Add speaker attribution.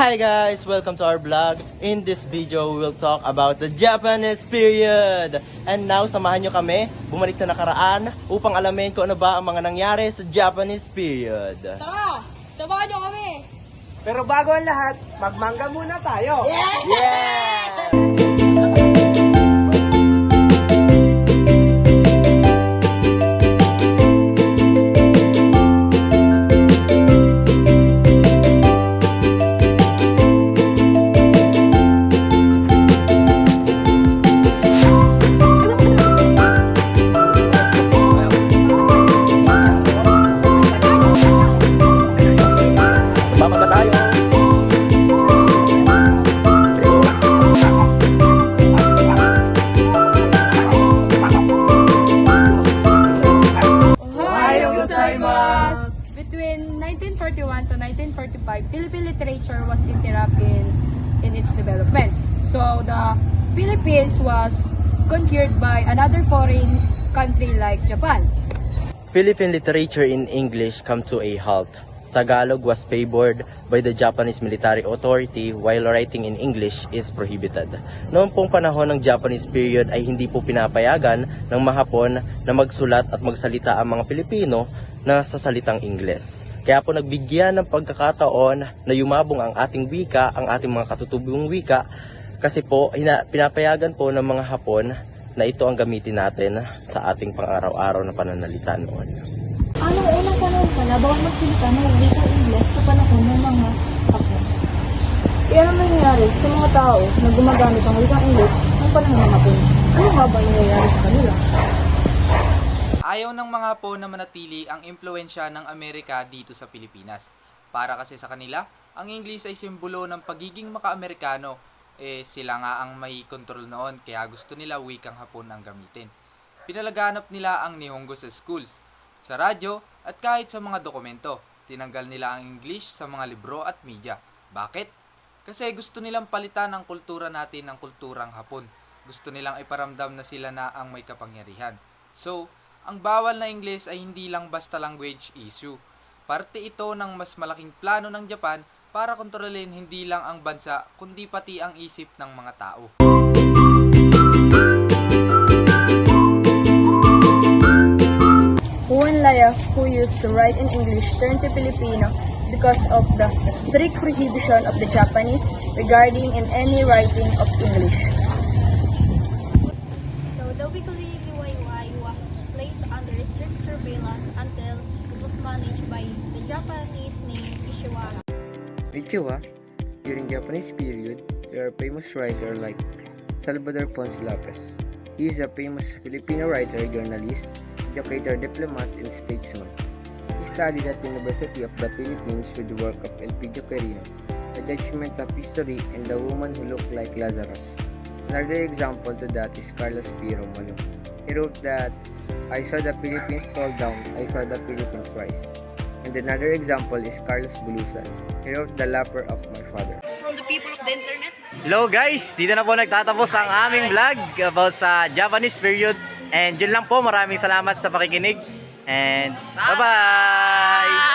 Speaker 1: Hi guys! Welcome to our vlog. In this video, we will talk about the Japanese period. And now, samahan nyo kami bumalik sa nakaraan upang alamin kung ano ba ang mga nangyari sa Japanese period.
Speaker 2: Tara! Samahan nyo kami!
Speaker 3: Pero bago ang lahat, magmangga muna tayo!
Speaker 1: Yeah! Bababa tayo!
Speaker 2: Between 1941 to 1945, Philippine literature was interrupted in its development. So the Philippines was conquered by another foreign country like Japan.
Speaker 1: Philippine literature in English come to a halt. Tagalog was favored by the Japanese military authority while writing in English is prohibited. Noong pong panahon ng Japanese period ay hindi po pinapayagan ng mga Hapon na magsulat at magsalita ang mga Pilipino na sa salitang Ingles. Kaya po nagbigyan ng pagkakataon na yumabong ang ating wika, ang ating mga katutubong wika, kasi po pinapayagan po ng mga Hapon na ito ang gamitin natin sa ating pang-araw-araw na pananalita noon.
Speaker 4: Anong unang panahon pala bawal magsalita ng wikang Ingles sa panahon ng mga Hapon? Kaya ano nangyayari sa mga tao na gumagamit ng wikang Ingles ng panahon ng Hapon? Ano nga ba nangyayari sa kanila?
Speaker 5: Ayaw ng mga Hapon na manatili ang impluensya ng Amerika dito sa Pilipinas. Para kasi sa kanila, ang English ay simbolo ng pagiging maka-Amerikano. Sila nga ang may control noon kaya gusto nila wikang Hapon ang gamitin. Pinalaganap nila ang Nihongo sa schools, sa radyo at kahit sa mga dokumento. Tinanggal nila ang English sa mga libro at media. Bakit? Kasi gusto nilang palitan ang kultura natin ng kulturang Hapon. Gusto nilang iparamdam na sila na ang may kapangyarihan. So, ang bawal na English ay hindi lang basta language issue. Parte ito ng mas malaking plano ng Japan para kontrolin hindi lang ang bansa kundi pati ang isip ng mga tao.
Speaker 4: Juan Laya, who used to write in English, turned to Filipino because of the strict prohibition of the Japanese regarding in any writing of English.
Speaker 6: So the weekly UYY was placed under strict surveillance until it was managed by the Japanese named Ishiwara.
Speaker 7: Ichiwa, during Japanese period, there are famous writers like Salvador Ponce Lopez. He is a famous Filipino writer, journalist, educator, diplomat, and statesman. He studied at the University of the Philippines with the work of Elpidio Quirino, The Judgment of History, and The Woman Who Looked Like Lazarus. Another example to that is Carlos P. Romulo. He wrote that, "I saw the Philippines fall down, I saw the Philippines rise." And another example is Carlos Bulusan. He wrote The Lapper of My Father.
Speaker 2: From the people of the internet.
Speaker 1: Hello guys! Dito na po nagtatapos ang aming vlog about sa Japanese period. And yun lang po, maraming salamat sa pakikinig. And bye-bye!